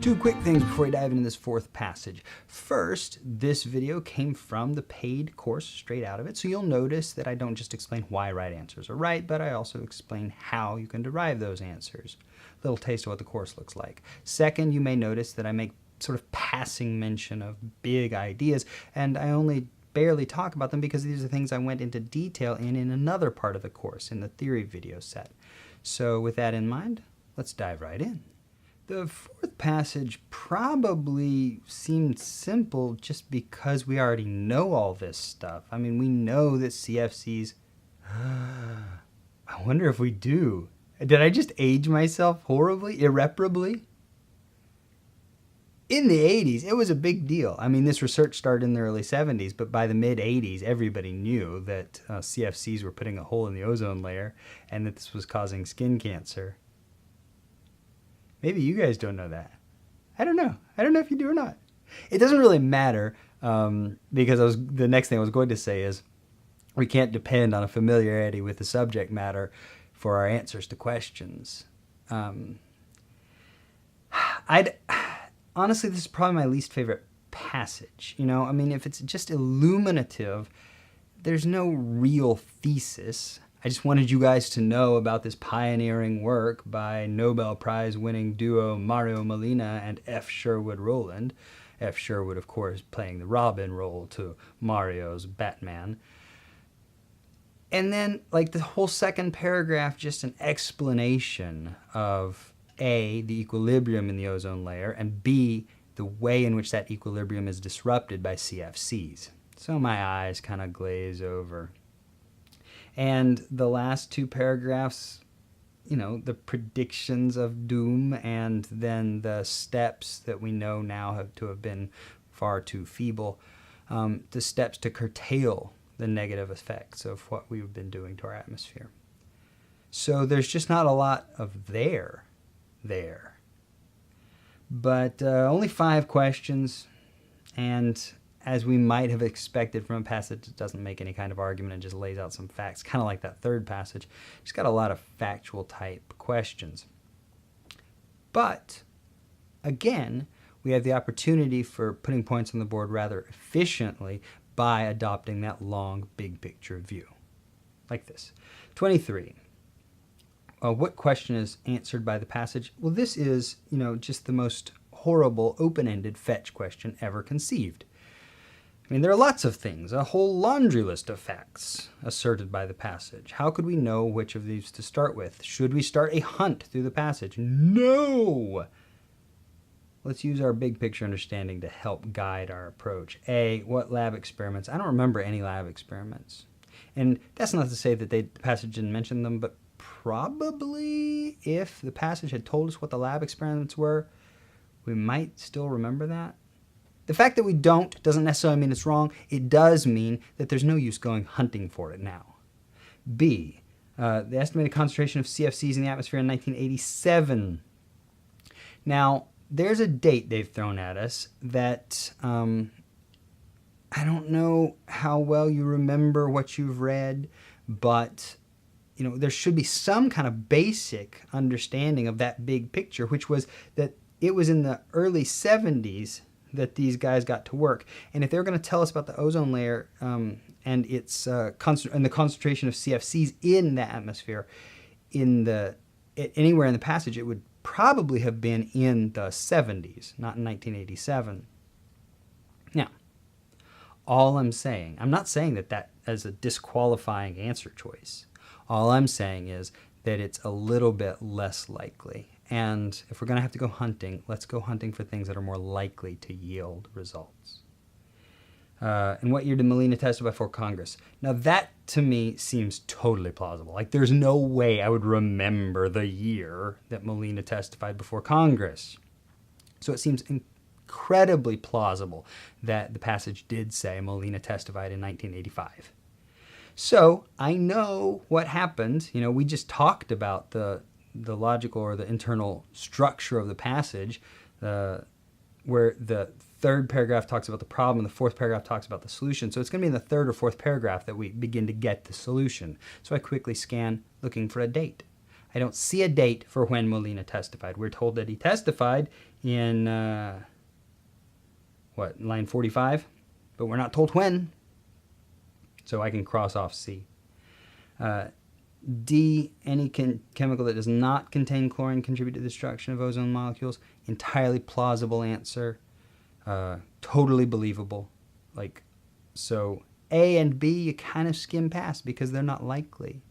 Two quick things before we dive into this fourth passage. First, this video came from the paid course straight out of it, so you'll notice that I don't just explain why right answers are right, but I also explain how you can derive those answers. A little taste of what the course looks like. Second, you may notice that I make sort of passing mention of big ideas, and I only barely talk about them because these are things I went into detail in another part of the course, in the theory video set. So with that in mind, let's dive right in. The fourth passage probably seemed simple just because we already know all this stuff. I mean, we know that CFCs... I wonder if we do. Did I just age myself horribly, irreparably? In the 80s, it was a big deal. I mean, this research started in the early 70s, but by the mid-80s, everybody knew that CFCs were putting a hole in the ozone layer and that this was causing skin cancer. Maybe you guys don't know that. I don't know. I don't know if you do or not. It doesn't really matter because the next thing I was going to say is we can't depend on a familiarity with the subject matter for our answers to questions. Honestly, this is probably my least favorite passage. You know, I mean, if it's just illuminative, there's no real thesis. I just wanted you guys to know about this pioneering work by Nobel Prize winning duo Mario Molina and F. Sherwood Rowland. F. Sherwood, of course, playing the Robin role to Mario's Batman. And then, like, the whole second paragraph, just an explanation of A, the equilibrium in the ozone layer, and B, the way in which that equilibrium is disrupted by CFCs. So my eyes kind of glaze over. And the last two paragraphs, you know, the predictions of doom and then the steps that we know now have been far too feeble, the steps to curtail the negative effects of what we've been doing to our atmosphere. So there's just not a lot of there. But only 5 questions, and as we might have expected from a passage that doesn't make any kind of argument and just lays out some facts, kind of like that third passage. It's got a lot of factual type questions. But, again, we have the opportunity for putting points on the board rather efficiently by adopting that long, big picture view. Like this. 23. What question is answered by the passage? Well, this is, you know, just the most horrible, open-ended fetch question ever conceived. I mean, there are lots of things, a whole laundry list of facts asserted by the passage. How could we know which of these to start with? Should we start a hunt through the passage? No! Let's use our big picture understanding to help guide our approach. A, what lab experiments? I don't remember any lab experiments. And that's not to say that the passage didn't mention them, but probably if the passage had told us what the lab experiments were, we might still remember that. The fact that we don't doesn't necessarily mean it's wrong. It does mean that there's no use going hunting for it now. B, the estimated concentration of CFCs in the atmosphere in 1987. Now, there's a date they've thrown at us that I don't know how well you remember what you've read, but you know, there should be some kind of basic understanding of that big picture, which was that it was in the early 70s that these guys got to work. And if they're going to tell us about the ozone layer and its and the concentration of CFCs in the atmosphere anywhere in the passage, it would probably have been in the 70s, not in 1987. Now, all I'm saying, I'm not saying that as a disqualifying answer choice. All I'm saying is that it's a little bit less likely. And if we're going to have to go hunting, let's go hunting for things that are more likely to yield results. And what year did Molina testify before Congress? Now that, to me, seems totally plausible. Like, there's no way I would remember the year that Molina testified before Congress. So it seems incredibly plausible that the passage did say Molina testified in 1985. So I know what happened. You know, we just talked about the logical or the internal structure of the passage, where the third paragraph talks about the problem and the fourth paragraph talks about the solution. So it's going to be in the third or fourth paragraph that we begin to get the solution. So I quickly scan looking for a date. I don't see a date for when Molina testified. We're told that he testified in, line 45? But we're not told when. So I can cross off C. D, any chemical that does not contain chlorine contribute to the destruction of ozone molecules. Entirely plausible answer. Totally believable. So A and B, you kind of skim past because they're not likely.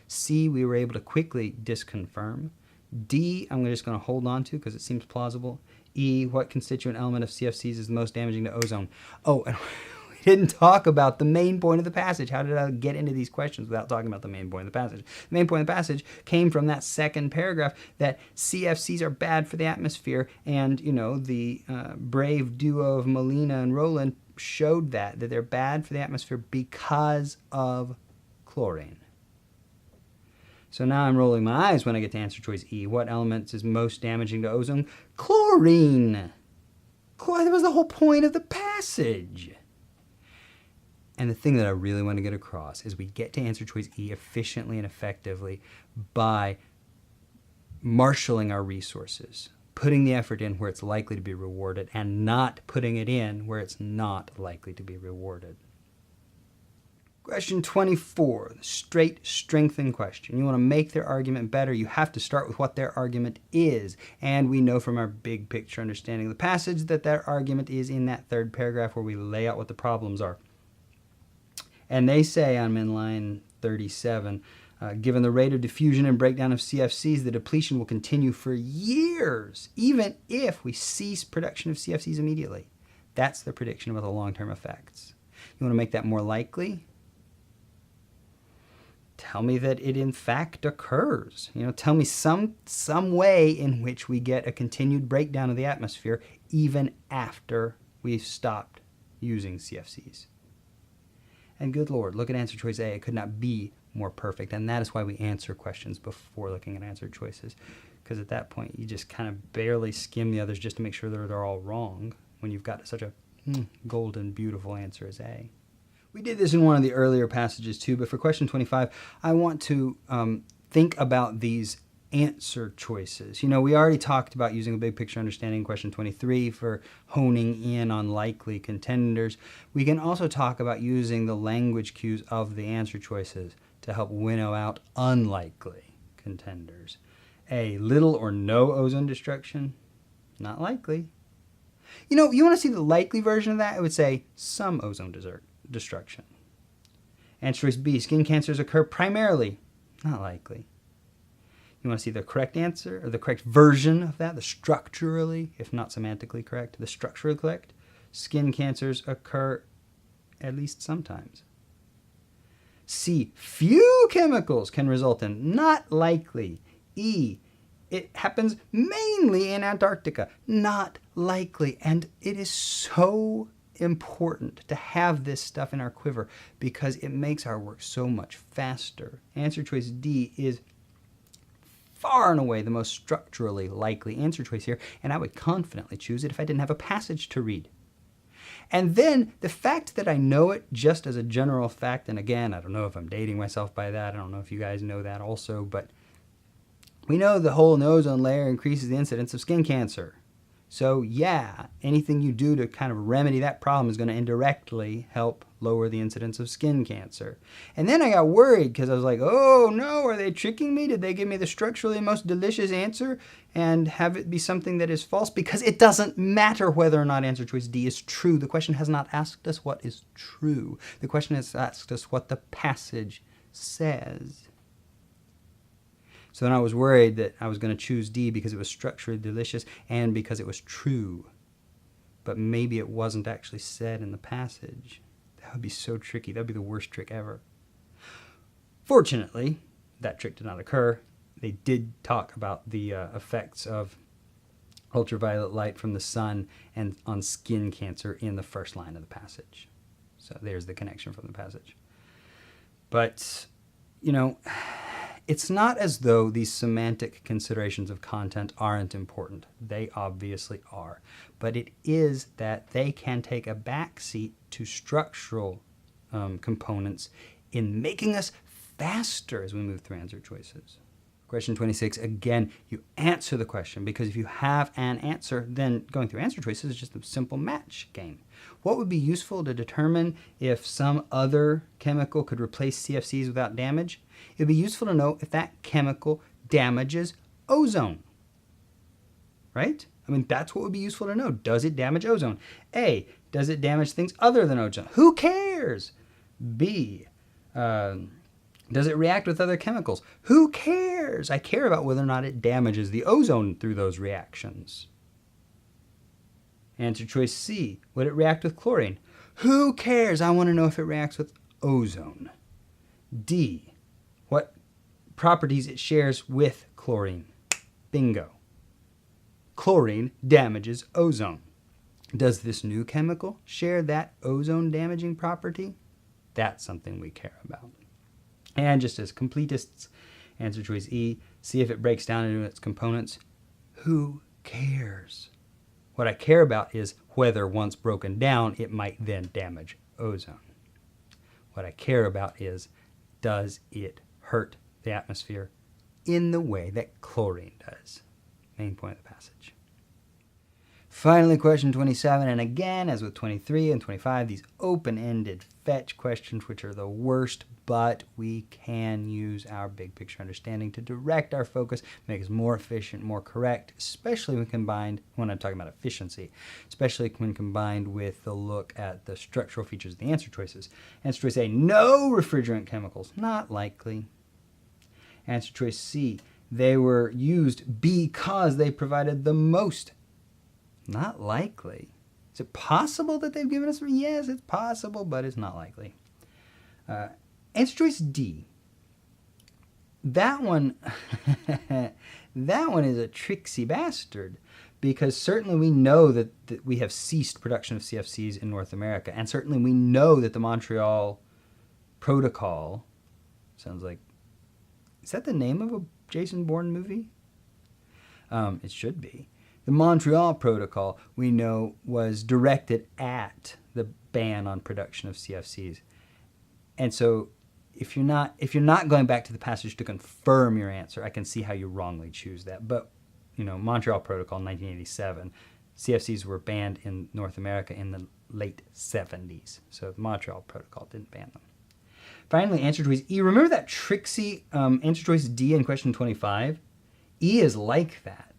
C, we were able to quickly disconfirm. D, I'm just going to hold on to because it seems plausible. E, what constituent element of CFCs is the most damaging to ozone? Oh, and we didn't talk about the main point of the passage. How did I get into these questions without talking about the main point of the passage? The main point of the passage came from that second paragraph that CFCs are bad for the atmosphere, and, the brave duo of Molina and Rowland showed that they're bad for the atmosphere because of chlorine. So now I'm rolling my eyes when I get to answer choice E. What element is most damaging to ozone? Chlorine! That was the whole point of the passage. And the thing that I really want to get across is we get to answer choice E efficiently and effectively by marshaling our resources, putting the effort in where it's likely to be rewarded, and not putting it in where it's not likely to be rewarded. Question 24, the straight strengthen question. You want to make their argument better, you have to start with what their argument is. And we know from our big picture understanding of the passage that their argument is in that third paragraph where we lay out what the problems are. And they say, I'm in line 37, given the rate of diffusion and breakdown of CFCs, the depletion will continue for years, even if we cease production of CFCs immediately. That's the prediction about the long-term effects. You want to make that more likely? Tell me that it in fact occurs. Tell me some way in which we get a continued breakdown of the atmosphere even after we've stopped using CFCs. And good Lord, look at answer choice A. It could not be more perfect. And that is why we answer questions before looking at answer choices. Because at that point, you just kind of barely skim the others just to make sure that they're all wrong when you've got such a golden, beautiful answer as A. We did this in one of the earlier passages too, but for question 25, I want to think about these answer choices. We already talked about using a big picture understanding in question 23 for honing in on likely contenders. We can also talk about using the language cues of the answer choices to help winnow out unlikely contenders. A, little or no ozone destruction? Not likely. You want to see the likely version of that? It would say some ozone destruction. Answer choice B, skin cancers occur primarily. Not likely. You want to see the correct answer, or the correct version of that, the structurally, if not semantically correct, the structurally correct. Skin cancers occur at least sometimes. C, few chemicals can result in. Not likely. E, it happens mainly in Antarctica. Not likely. And it is so important to have this stuff in our quiver because it makes our work so much faster. Answer choice D is far and away the most structurally likely answer choice here, and I would confidently choose it if I didn't have a passage to read. And then the fact that I know it just as a general fact, and again, I don't know if I'm dating myself by that, I don't know if you guys know that also, but we know the hole in the ozone layer increases the incidence of skin cancer. So yeah, anything you do to kind of remedy that problem is going to indirectly help lower the incidence of skin cancer. And then I got worried because I was like, oh no, are they tricking me? Did they give me the structurally most delicious answer and have it be something that is false? Because it doesn't matter whether or not answer choice D is true. The question has not asked us what is true. The question has asked us what the passage says. So then I was worried that I was going to choose D because it was structurally delicious and because it was true. But maybe it wasn't actually said in the passage. That would be so tricky. That would be the worst trick ever. Fortunately, that trick did not occur. They did talk about the effects of ultraviolet light from the sun and on skin cancer in the first line of the passage. So there's the connection from the passage. But, it's not as though these semantic considerations of content aren't important. They obviously are. But it is that they can take a backseat to structural components in making us faster as we move through answer choices. Question 26, again, you answer the question, because if you have an answer, then going through answer choices is just a simple match game. What would be useful to determine if some other chemical could replace CFCs without damage? It would be useful to know if that chemical damages ozone, right? I mean, that's what would be useful to know. Does it damage ozone? A, does it damage things other than ozone? Who cares? B, does it react with other chemicals? Who cares? I care about whether or not it damages the ozone through those reactions. Answer choice C, would it react with chlorine? Who cares? I want to know if it reacts with ozone. D, what properties it shares with chlorine. Bingo. Chlorine damages ozone. Does this new chemical share that ozone damaging property? That's something we care about. And just as completists, answer choice E, see if it breaks down into its components. Who cares? What I care about is whether once broken down, it might then damage ozone. What I care about is, does it hurt the atmosphere in the way that chlorine does? Main point of the passage. Finally, question 27, and again, as with 23 and 25, these open-ended fetch questions, which are the worst, but we can use our big picture understanding to direct our focus, make us more efficient, more correct, especially when combined, when I'm talking about efficiency, especially when combined with the look at the structural features of the answer choices. Answer choice A, no refrigerant chemicals, not likely. Answer choice C, they were used because they provided the most. Not likely. Is it possible that they've given us? Yes, it's possible, but it's not likely. Answer choice D. That one, that one is a tricksy bastard, because certainly we know that we have ceased production of CFCs in North America, and certainly we know that the Montreal Protocol, sounds like, is that the name of a Jason Bourne movie? It should be. The Montreal Protocol, we know, was directed at the ban on production of CFCs. And so if you're not going back to the passage to confirm your answer, I can see how you wrongly choose that. But, Montreal Protocol, 1987, CFCs were banned in North America in the late 70s. So the Montreal Protocol didn't ban them. Finally, answer choice E. Remember that tricksy answer choice D in question 25? E is like that.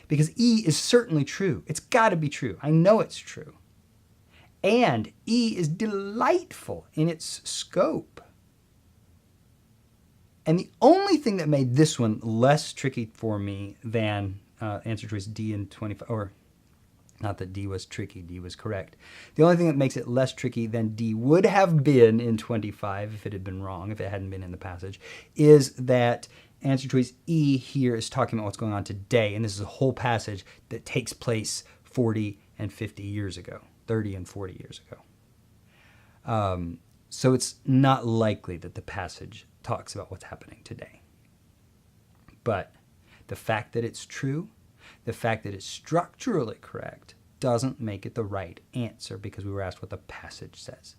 Because E is certainly true. It's got to be true. I know it's true. And E is delightful in its scope. And the only thing that made this one less tricky for me than answer choice D in 25, or not that D was tricky, D was correct. The only thing that makes it less tricky than D would have been in 25 if it had been wrong, if it hadn't been in the passage, is that answer choice E here is talking about what's going on today, and this is a whole passage that takes place 40 and 50 years ago, 30 and 40 years ago. So it's not likely that the passage talks about what's happening today. But the fact that it's true, the fact that it's structurally correct, doesn't make it the right answer, because we were asked what the passage says.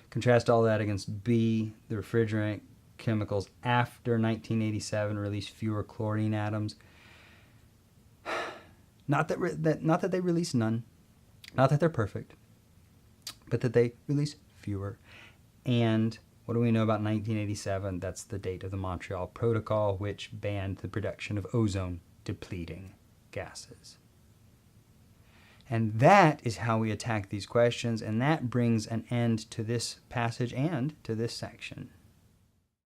Contrast all that against B, the refrigerant chemicals after 1987 released fewer chlorine atoms. Not that they release none, not that they're perfect, but that they release fewer. And what do we know about 1987? That's the date of the Montreal Protocol, which banned the production of ozone-depleting gases. And that is how we attack these questions, and that brings an end to this passage and to this section.